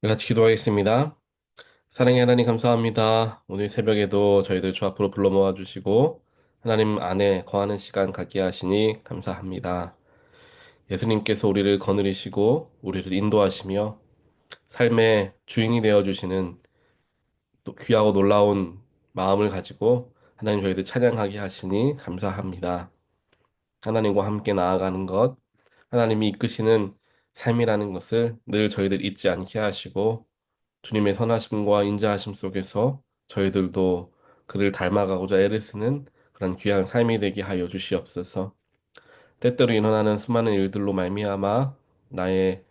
같이 기도하겠습니다. 사랑의 하나님 감사합니다. 오늘 새벽에도 저희들 주 앞으로 불러 모아 주시고 하나님 안에 거하는 시간 갖게 하시니 감사합니다. 예수님께서 우리를 거느리시고 우리를 인도하시며 삶의 주인이 되어 주시는 또 귀하고 놀라운 마음을 가지고 하나님 저희들 찬양하게 하시니 감사합니다. 하나님과 함께 나아가는 것, 하나님이 이끄시는 삶이라는 것을 늘 저희들 잊지 않게 하시고 주님의 선하심과 인자하심 속에서 저희들도 그를 닮아가고자 애를 쓰는 그런 귀한 삶이 되게 하여 주시옵소서. 때때로 일어나는 수많은 일들로 말미암아 나의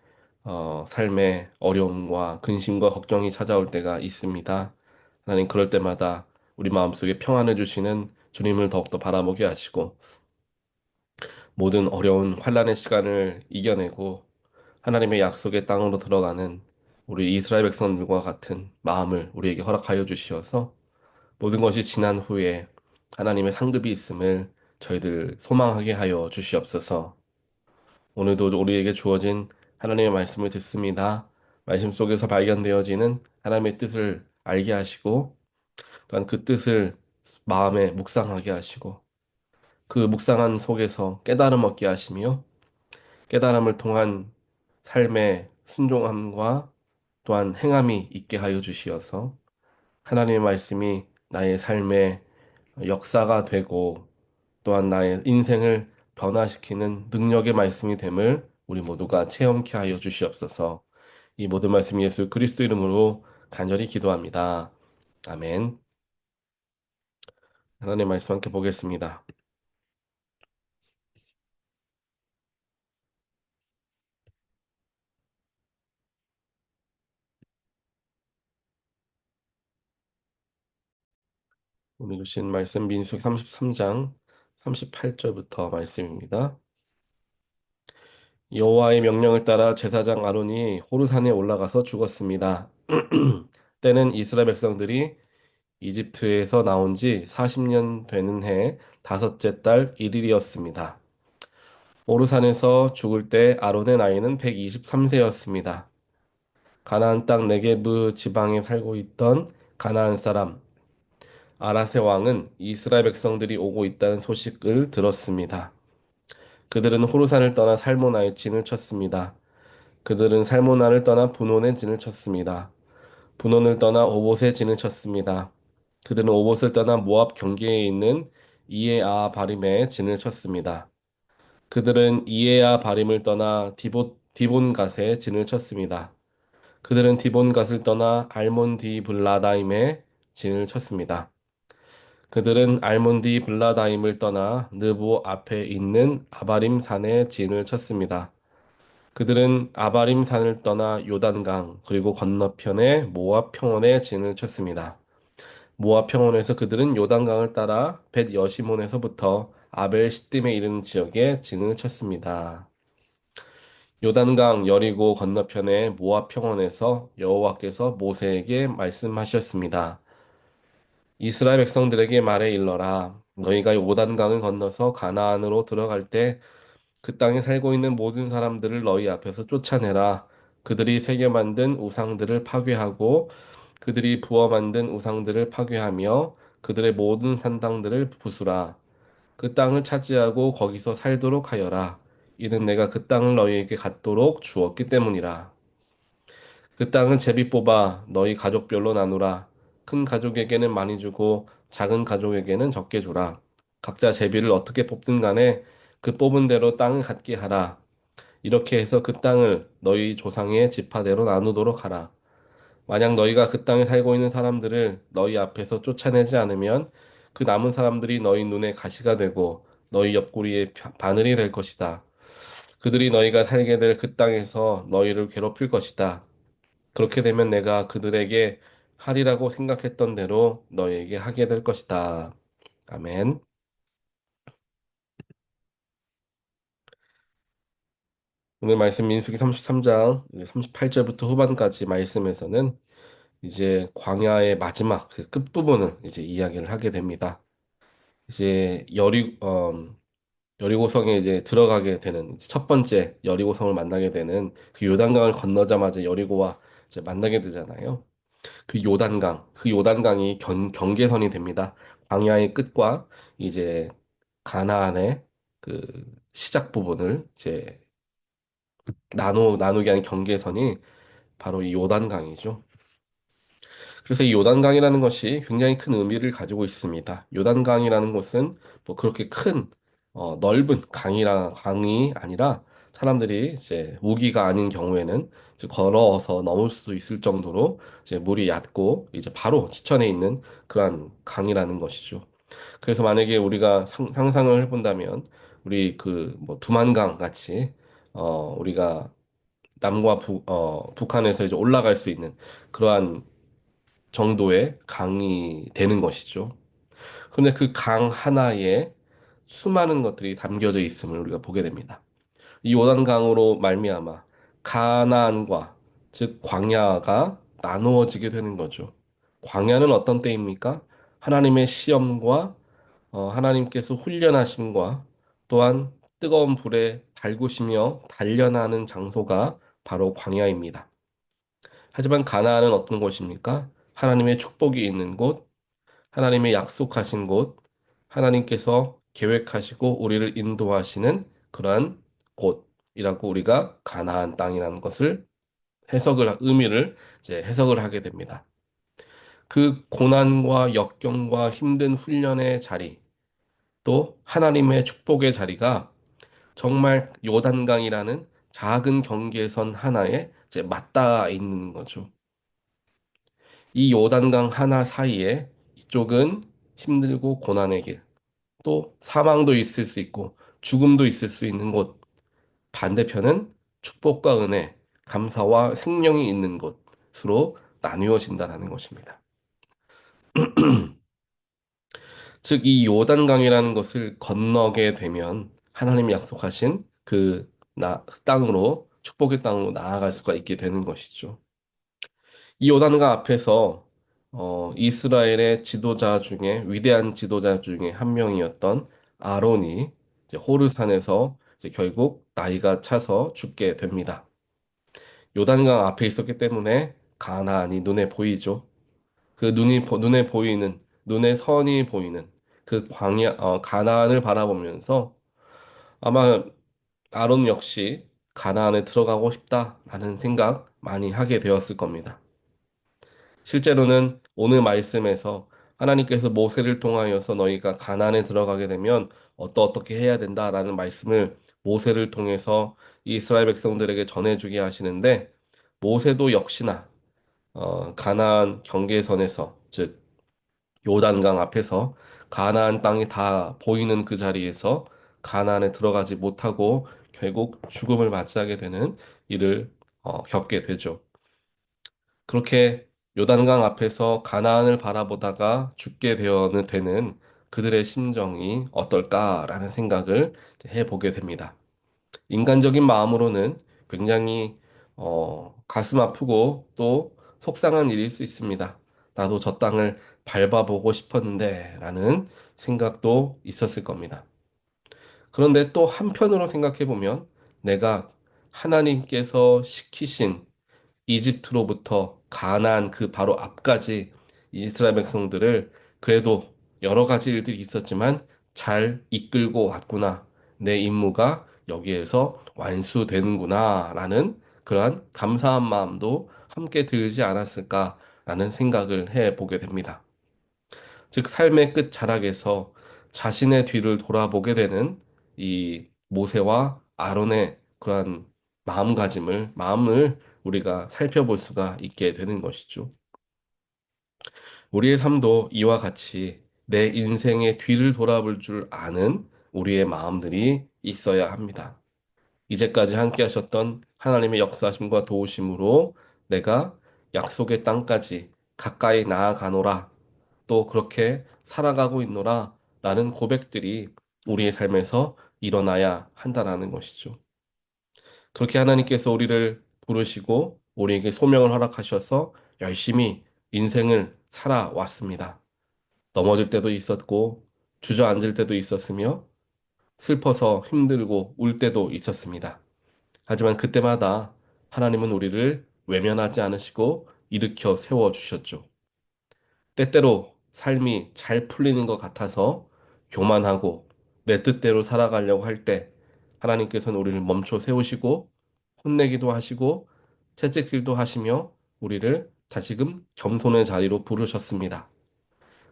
삶에 어려움과 근심과 걱정이 찾아올 때가 있습니다. 하나님 그럴 때마다 우리 마음속에 평안을 주시는 주님을 더욱더 바라보게 하시고 모든 어려운 환란의 시간을 이겨내고 하나님의 약속의 땅으로 들어가는 우리 이스라엘 백성들과 같은 마음을 우리에게 허락하여 주시어서 모든 것이 지난 후에 하나님의 상급이 있음을 저희들 소망하게 하여 주시옵소서. 오늘도 우리에게 주어진 하나님의 말씀을 듣습니다. 말씀 속에서 발견되어지는 하나님의 뜻을 알게 하시고 또한 그 뜻을 마음에 묵상하게 하시고 그 묵상한 속에서 깨달음 얻게 하시며 깨달음을 통한 삶의 순종함과 또한 행함이 있게 하여 주시어서 하나님의 말씀이 나의 삶의 역사가 되고 또한 나의 인생을 변화시키는 능력의 말씀이 됨을 우리 모두가 체험케 하여 주시옵소서. 이 모든 말씀 예수 그리스도 이름으로 간절히 기도합니다. 아멘. 하나님의 말씀 함께 보겠습니다. 오늘 주신 말씀 민수기 33장 38절부터 말씀입니다. 여호와의 명령을 따라 제사장 아론이 호르산에 올라가서 죽었습니다. 때는 이스라엘 백성들이 이집트에서 나온 지 40년 되는 해 다섯째 달 1일이었습니다. 호르산에서 죽을 때 아론의 나이는 123세였습니다. 가나안 땅 네게브 지방에 살고 있던 가나안 사람 아라세 왕은 이스라엘 백성들이 오고 있다는 소식을 들었습니다. 그들은 호르산을 떠나 살모나에 진을 쳤습니다. 그들은 살모나를 떠나 분온에 진을 쳤습니다. 분온을 떠나 오봇에 진을 쳤습니다. 그들은 오봇을 떠나 모압 경계에 있는 이에아 바림에 진을 쳤습니다. 그들은 이에아 바림을 떠나 디본갓에 진을 쳤습니다. 그들은 디본갓을 떠나 알몬디 블라다임에 진을 쳤습니다. 그들은 알몬디 블라다임을 떠나 느보 앞에 있는 아바림 산에 진을 쳤습니다. 그들은 아바림 산을 떠나 요단강 그리고 건너편의 모압 평원에 진을 쳤습니다. 모압 평원에서 그들은 요단강을 따라 벳 여시몬에서부터 아벨 시딤에 이르는 지역에 진을 쳤습니다. 요단강 여리고 건너편의 모압 평원에서 여호와께서 모세에게 말씀하셨습니다. 이스라엘 백성들에게 말해 일러라. 너희가 요단강을 건너서 가나안으로 들어갈 때 그 땅에 살고 있는 모든 사람들을 너희 앞에서 쫓아내라. 그들이 새겨 만든 우상들을 파괴하고 그들이 부어 만든 우상들을 파괴하며 그들의 모든 산당들을 부수라. 그 땅을 차지하고 거기서 살도록 하여라. 이는 내가 그 땅을 너희에게 갖도록 주었기 때문이라. 그 땅을 제비 뽑아 너희 가족별로 나누라. 큰 가족에게는 많이 주고 작은 가족에게는 적게 주라. 각자 제비를 어떻게 뽑든 간에 그 뽑은 대로 땅을 갖게 하라. 이렇게 해서 그 땅을 너희 조상의 지파대로 나누도록 하라. 만약 너희가 그 땅에 살고 있는 사람들을 너희 앞에서 쫓아내지 않으면 그 남은 사람들이 너희 눈에 가시가 되고 너희 옆구리에 바늘이 될 것이다. 그들이 너희가 살게 될 그 땅에서 너희를 괴롭힐 것이다. 그렇게 되면 내가 그들에게 하리라고 생각했던 대로 너희에게 하게 될 것이다. 아멘. 오늘 말씀 민수기 33장 38절부터 후반까지 말씀에서는 이제 광야의 마지막 그 끝부분을 이제 이야기를 하게 됩니다. 이제 여리고성에 이제 들어가게 되는 이제 첫 번째 여리고성을 만나게 되는 그 요단강을 건너자마자 여리고와 이제 만나게 되잖아요. 그 요단강이 경계선이 됩니다. 광야의 끝과 이제 가나안의 그 시작 부분을 이제 나누게 하는 경계선이 바로 이 요단강이죠. 그래서 이 요단강이라는 것이 굉장히 큰 의미를 가지고 있습니다. 요단강이라는 곳은 뭐 그렇게 큰 넓은 강이 아니라 사람들이 이제 우기가 아닌 경우에는 이제 걸어서 넘을 수도 있을 정도로 이제 물이 얕고 이제 바로 지천에 있는 그러한 강이라는 것이죠. 그래서 만약에 우리가 상상을 해본다면 우리 그 뭐 두만강 같이 우리가 남과 북한에서 이제 올라갈 수 있는 그러한 정도의 강이 되는 것이죠. 근데 그 강 하나에 수많은 것들이 담겨져 있음을 우리가 보게 됩니다. 이 요단강으로 말미암아 가나안과 즉 광야가 나누어지게 되는 거죠. 광야는 어떤 때입니까? 하나님의 시험과 하나님께서 훈련하심과 또한 뜨거운 불에 달구시며 단련하는 장소가 바로 광야입니다. 하지만 가나안은 어떤 곳입니까? 하나님의 축복이 있는 곳, 하나님의 약속하신 곳, 하나님께서 계획하시고 우리를 인도하시는 그러한 곳이라고 우리가 가나안 땅이라는 것을 의미를 이제 해석을 하게 됩니다. 그 고난과 역경과 힘든 훈련의 자리, 또 하나님의 축복의 자리가 정말 요단강이라는 작은 경계선 하나에 이제 맞닿아 있는 거죠. 이 요단강 하나 사이에 이쪽은 힘들고 고난의 길, 또 사망도 있을 수 있고 죽음도 있을 수 있는 곳, 반대편은 축복과 은혜, 감사와 생명이 있는 곳으로 나누어진다는 것입니다. 즉, 이 요단강이라는 것을 건너게 되면 하나님이 약속하신 땅으로, 축복의 땅으로 나아갈 수가 있게 되는 것이죠. 이 요단강 앞에서 이스라엘의 지도자 중에 위대한 지도자 중에 한 명이었던 아론이 이제 호르산에서 이제 결국 나이가 차서 죽게 됩니다. 요단강 앞에 있었기 때문에 가나안이 눈에 보이죠. 그 눈에 보이는 눈에 선이 보이는 그 가나안을 바라보면서 아마 아론 역시 가나안에 들어가고 싶다라는 생각 많이 하게 되었을 겁니다. 실제로는 오늘 말씀에서 하나님께서 모세를 통하여서 너희가 가나안에 들어가게 되면 어떻게 해야 된다라는 말씀을 모세를 통해서 이스라엘 백성들에게 전해주게 하시는데 모세도 역시나 가나안 경계선에서 즉 요단강 앞에서 가나안 땅이 다 보이는 그 자리에서 가나안에 들어가지 못하고 결국 죽음을 맞이하게 되는 일을 겪게 되죠. 그렇게 요단강 앞에서 가나안을 바라보다가 죽게 되는 그들의 심정이 어떨까라는 생각을 해보게 됩니다. 인간적인 마음으로는 굉장히 가슴 아프고 또 속상한 일일 수 있습니다. 나도 저 땅을 밟아보고 싶었는데 라는 생각도 있었을 겁니다. 그런데 또 한편으로 생각해 보면 내가 하나님께서 시키신 이집트로부터 가나안 그 바로 앞까지 이스라엘 백성들을 그래도 여러 가지 일들이 있었지만 잘 이끌고 왔구나. 내 임무가 여기에서 완수되는구나라는 그러한 감사한 마음도 함께 들지 않았을까라는 생각을 해 보게 됩니다. 즉, 삶의 끝 자락에서 자신의 뒤를 돌아보게 되는 이 모세와 아론의 그러한 마음을 우리가 살펴볼 수가 있게 되는 것이죠. 우리의 삶도 이와 같이 내 인생의 뒤를 돌아볼 줄 아는 우리의 마음들이 있어야 합니다. 이제까지 함께 하셨던 하나님의 역사하심과 도우심으로 내가 약속의 땅까지 가까이 나아가노라. 또 그렇게 살아가고 있노라. 라는 고백들이 우리의 삶에서 일어나야 한다라는 것이죠. 그렇게 하나님께서 우리를 부르시고 우리에게 소명을 허락하셔서 열심히 인생을 살아왔습니다. 넘어질 때도 있었고 주저앉을 때도 있었으며 슬퍼서 힘들고 울 때도 있었습니다. 하지만 그때마다 하나님은 우리를 외면하지 않으시고 일으켜 세워 주셨죠. 때때로 삶이 잘 풀리는 것 같아서 교만하고 내 뜻대로 살아가려고 할 때 하나님께서는 우리를 멈춰 세우시고 혼내기도 하시고 채찍질도 하시며 우리를 다시금 겸손의 자리로 부르셨습니다.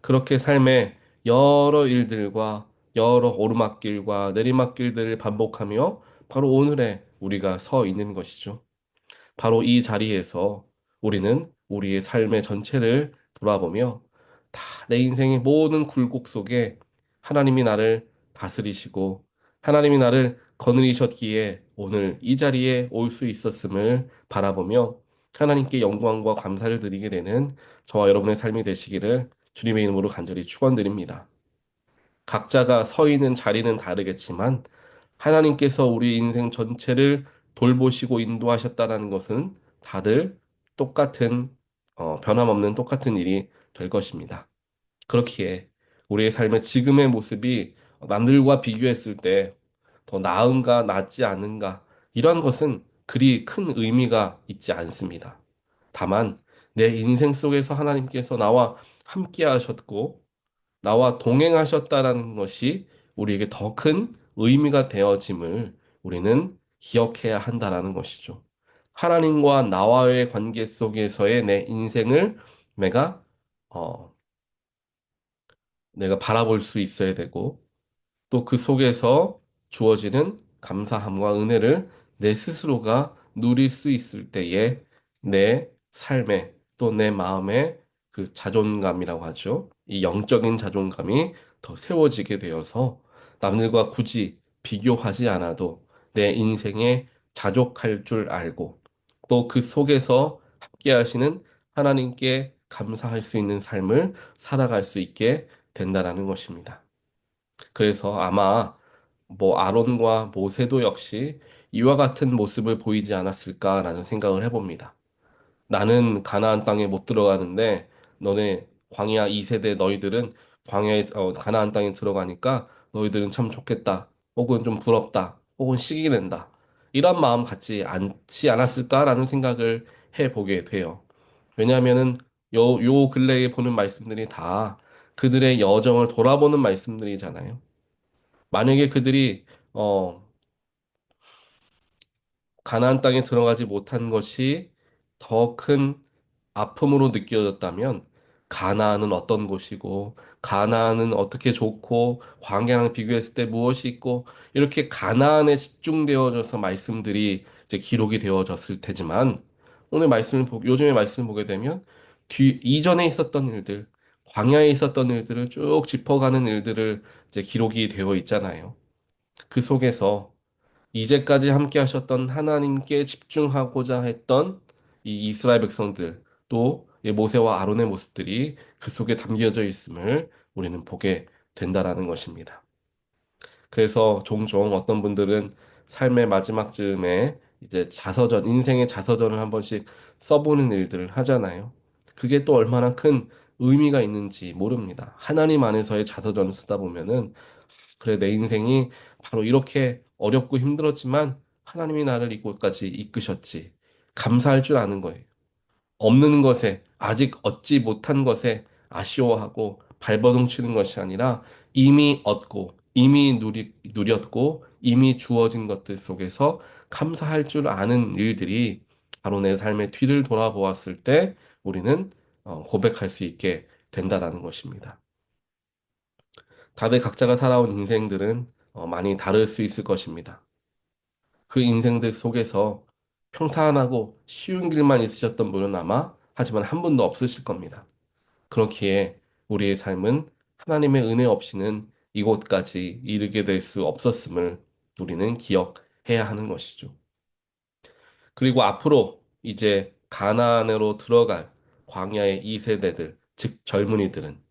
그렇게 삶의 여러 일들과 여러 오르막길과 내리막길들을 반복하며 바로 오늘의 우리가 서 있는 것이죠. 바로 이 자리에서 우리는 우리의 삶의 전체를 돌아보며 다 내 인생의 모든 굴곡 속에 하나님이 나를 다스리시고 하나님이 나를 거느리셨기에 오늘 이 자리에 올 수 있었음을 바라보며 하나님께 영광과 감사를 드리게 되는 저와 여러분의 삶이 되시기를 주님의 이름으로 간절히 축원드립니다. 각자가 서 있는 자리는 다르겠지만 하나님께서 우리 인생 전체를 돌보시고 인도하셨다라는 것은 다들 똑같은 변함없는 똑같은 일이 될 것입니다. 그렇기에 우리의 삶의 지금의 모습이 남들과 비교했을 때 더 나은가 낫지 않은가 이런 것은 그리 큰 의미가 있지 않습니다. 다만 내 인생 속에서 하나님께서 나와 함께 하셨고 나와 동행하셨다라는 것이 우리에게 더 큰 의미가 되어짐을 우리는 기억해야 한다라는 것이죠. 하나님과 나와의 관계 속에서의 내 인생을 내가 어, 내가 바라볼 수 있어야 되고 또 그 속에서 주어지는 감사함과 은혜를 내 스스로가 누릴 수 있을 때에 내 삶에 또 내 마음에 그 자존감이라고 하죠. 이 영적인 자존감이 더 세워지게 되어서 남들과 굳이 비교하지 않아도 내 인생에 자족할 줄 알고 또 그 속에서 함께 하시는 하나님께 감사할 수 있는 삶을 살아갈 수 있게 된다라는 것입니다. 그래서 아마 뭐 아론과 모세도 역시 이와 같은 모습을 보이지 않았을까라는 생각을 해봅니다. 나는 가나안 땅에 못 들어가는데 너네 광야 2세대 너희들은 광야에 가나안 땅에 들어가니까 너희들은 참 좋겠다. 혹은 좀 부럽다. 혹은 시기 낸다. 이런 마음 갖지 않지 않았을까라는 생각을 해보게 돼요. 왜냐하면은 요 근래에 보는 말씀들이 다 그들의 여정을 돌아보는 말씀들이잖아요. 만약에 그들이 어, 가나안 땅에 들어가지 못한 것이 더 큰 아픔으로 느껴졌다면 가나안은 어떤 곳이고 가나안은 어떻게 좋고 광야랑 비교했을 때 무엇이 있고 이렇게 가나안에 집중되어져서 말씀들이 이제 기록이 되어졌을 테지만 오늘 요즘의 말씀을 보게 되면 이전에 있었던 일들 광야에 있었던 일들을 쭉 짚어가는 일들을 이제 기록이 되어 있잖아요. 그 속에서 이제까지 함께 하셨던 하나님께 집중하고자 했던 이 이스라엘 백성들, 또 이 모세와 아론의 모습들이 그 속에 담겨져 있음을 우리는 보게 된다라는 것입니다. 그래서 종종 어떤 분들은 삶의 마지막 즈음에 이제 인생의 자서전을 한 번씩 써보는 일들을 하잖아요. 그게 또 얼마나 큰 의미가 있는지 모릅니다. 하나님 안에서의 자서전을 쓰다 보면은 그래, 내 인생이 바로 이렇게 어렵고 힘들었지만 하나님이 나를 이곳까지 이끄셨지. 감사할 줄 아는 거예요. 없는 것에, 아직 얻지 못한 것에 아쉬워하고 발버둥 치는 것이 아니라 이미 얻고, 이미 누렸고, 이미 주어진 것들 속에서 감사할 줄 아는 일들이 바로 내 삶의 뒤를 돌아보았을 때 우리는 고백할 수 있게 된다라는 것입니다. 다들 각자가 살아온 인생들은 많이 다를 수 있을 것입니다. 그 인생들 속에서 평탄하고 쉬운 길만 있으셨던 분은 아마 하지만 한 분도 없으실 겁니다. 그렇기에 우리의 삶은 하나님의 은혜 없이는 이곳까지 이르게 될 수 없었음을 우리는 기억해야 하는 것이죠. 그리고 앞으로 이제 가나안으로 들어갈 광야의 2세대들, 즉 젊은이들은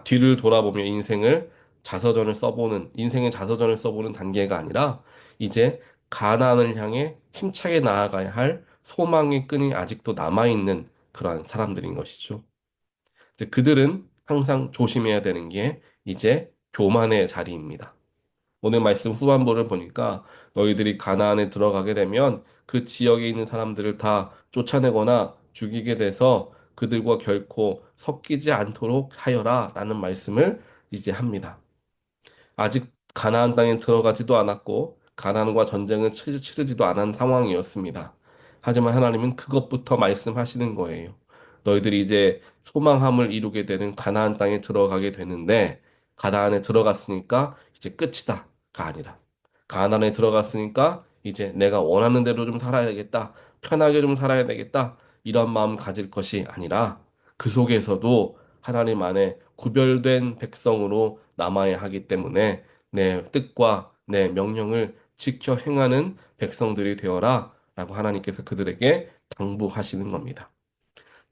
뒤를 돌아보며 인생의 자서전을 써보는 단계가 아니라, 이제 가나안을 향해 힘차게 나아가야 할 소망의 끈이 아직도 남아있는 그러한 사람들인 것이죠. 그들은 항상 조심해야 되는 게 이제 교만의 자리입니다. 오늘 말씀 후반부를 보니까 너희들이 가나안에 들어가게 되면 그 지역에 있는 사람들을 다 쫓아내거나 죽이게 돼서 그들과 결코 섞이지 않도록 하여라 라는 말씀을 이제 합니다. 아직 가나안 땅에 들어가지도 않았고 가나안과 전쟁을 치르지도 않은 상황이었습니다. 하지만 하나님은 그것부터 말씀하시는 거예요. 너희들이 이제 소망함을 이루게 되는 가나안 땅에 들어가게 되는데 가나안에 들어갔으니까 이제 끝이다가 아니라 가나안에 들어갔으니까 이제 내가 원하는 대로 좀 살아야겠다. 편하게 좀 살아야 되겠다. 이런 마음 가질 것이 아니라 그 속에서도 하나님 안에 구별된 백성으로 남아야 하기 때문에 내 뜻과 내 명령을 지켜 행하는 백성들이 되어라 라고 하나님께서 그들에게 당부하시는 겁니다.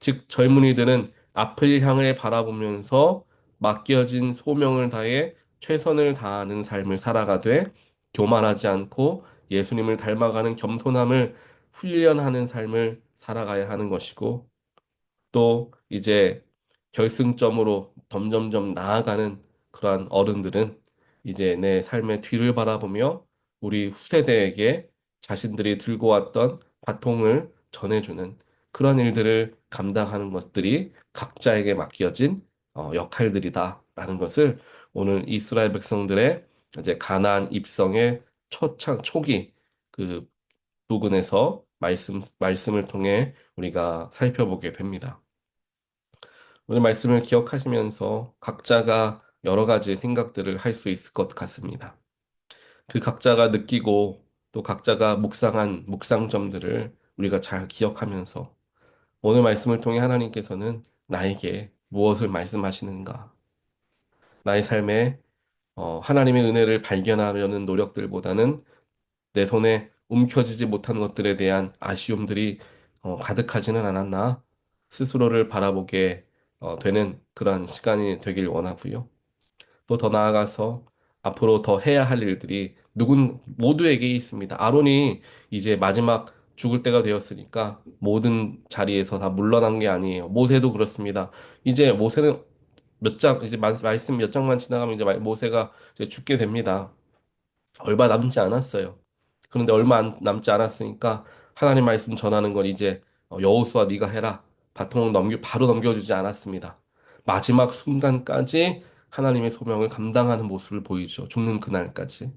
즉, 젊은이들은 앞을 향해 바라보면서 맡겨진 소명을 다해 최선을 다하는 삶을 살아가되 교만하지 않고 예수님을 닮아가는 겸손함을 훈련하는 삶을 살아가야 하는 것이고 또 이제 결승점으로 점점점 나아가는 그러한 어른들은 이제 내 삶의 뒤를 바라보며 우리 후세대에게 자신들이 들고 왔던 바통을 전해주는 그런 일들을 감당하는 것들이 각자에게 맡겨진 역할들이다라는 것을 오늘 이스라엘 백성들의 이제 가나안 입성의 초기 그 부분에서 말씀을 통해 우리가 살펴보게 됩니다. 오늘 말씀을 기억하시면서 각자가 여러 가지 생각들을 할 수 있을 것 같습니다. 그 각자가 느끼고 또 각자가 묵상한 묵상점들을 우리가 잘 기억하면서 오늘 말씀을 통해 하나님께서는 나에게 무엇을 말씀하시는가? 나의 삶에 하나님의 은혜를 발견하려는 노력들보다는 내 손에 움켜쥐지 못한 것들에 대한 아쉬움들이 가득하지는 않았나 스스로를 바라보게 되는 그러한 시간이 되길 원하고요. 또 더 나아가서 앞으로 더 해야 할 일들이 모두에게 있습니다. 아론이 이제 마지막 죽을 때가 되었으니까 모든 자리에서 다 물러난 게 아니에요. 모세도 그렇습니다. 이제 모세는 이제 말씀 몇 장만 지나가면 이제 모세가 이제 죽게 됩니다. 얼마 남지 않았어요. 그런데 남지 않았으니까 하나님 말씀 전하는 건 이제 여호수아 네가 해라. 바통을 바로 넘겨주지 않았습니다. 마지막 순간까지 하나님의 소명을 감당하는 모습을 보이죠. 죽는 그날까지.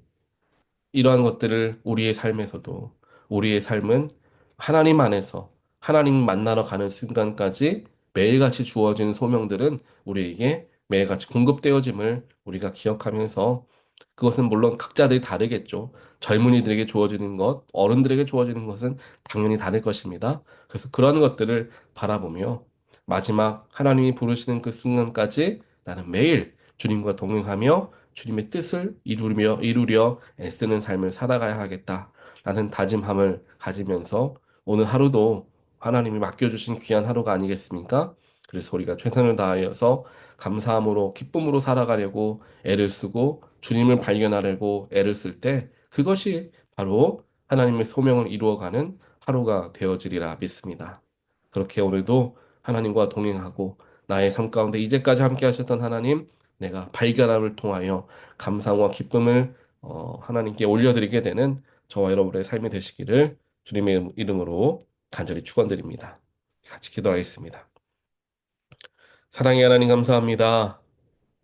이러한 것들을 우리의 삶에서도 우리의 삶은 하나님 안에서 하나님 만나러 가는 순간까지 매일같이 주어지는 소명들은 우리에게 매일같이 공급되어짐을 우리가 기억하면서 그것은 물론 각자들이 다르겠죠. 젊은이들에게 주어지는 것, 어른들에게 주어지는 것은 당연히 다를 것입니다. 그래서 그런 것들을 바라보며 마지막 하나님이 부르시는 그 순간까지 나는 매일 주님과 동행하며 주님의 뜻을 이루려 애쓰는 삶을 살아가야 하겠다라는 다짐함을 가지면서 오늘 하루도 하나님이 맡겨주신 귀한 하루가 아니겠습니까? 그래서 우리가 최선을 다하여서 감사함으로 기쁨으로 살아가려고 애를 쓰고 주님을 발견하려고 애를 쓸 때 그것이 바로 하나님의 소명을 이루어가는 하루가 되어지리라 믿습니다. 그렇게 오늘도 하나님과 동행하고 나의 삶 가운데 이제까지 함께 하셨던 하나님, 내가 발견함을 통하여 감사와 기쁨을 하나님께 올려드리게 되는 저와 여러분의 삶이 되시기를 주님의 이름으로 간절히 축원드립니다. 같이 기도하겠습니다. 사랑의 하나님 감사합니다.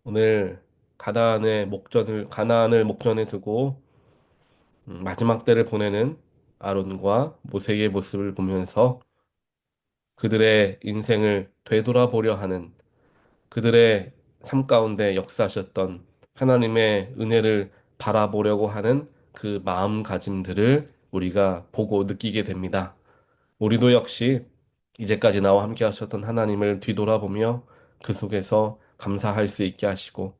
오늘 가나안을 목전에 두고 마지막 때를 보내는 아론과 모세의 모습을 보면서 그들의 인생을 되돌아보려 하는 그들의 삶 가운데 역사하셨던 하나님의 은혜를 바라보려고 하는 그 마음가짐들을 우리가 보고 느끼게 됩니다. 우리도 역시 이제까지 나와 함께 하셨던 하나님을 뒤돌아보며 그 속에서 감사할 수 있게 하시고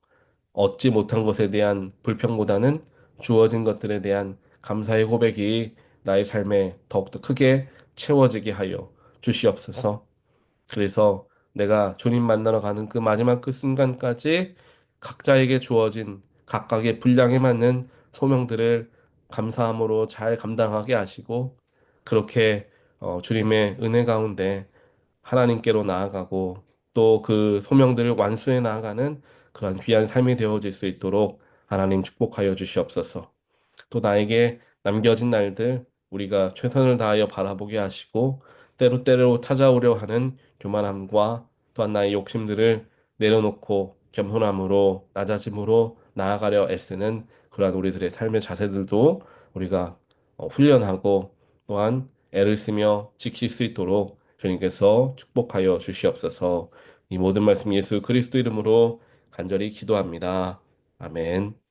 얻지 못한 것에 대한 불평보다는 주어진 것들에 대한 감사의 고백이 나의 삶에 더욱더 크게 채워지게 하여 주시옵소서. 그래서 내가 주님 만나러 가는 그 마지막 그 순간까지 각자에게 주어진 각각의 분량에 맞는 소명들을 감사함으로 잘 감당하게 하시고 그렇게 주님의 은혜 가운데 하나님께로 나아가고 또 그 소명들을 완수해 나아가는 그런 귀한 삶이 되어질 수 있도록 하나님 축복하여 주시옵소서. 또 나에게 남겨진 날들 우리가 최선을 다하여 바라보게 하시고 때로때로 찾아오려 하는 교만함과 또한 나의 욕심들을 내려놓고 겸손함으로 낮아짐으로 나아가려 애쓰는 그러한 우리들의 삶의 자세들도 우리가 훈련하고 또한 애를 쓰며 지킬 수 있도록 주님께서 축복하여 주시옵소서. 이 모든 말씀 예수 그리스도 이름으로 간절히 기도합니다. 아멘.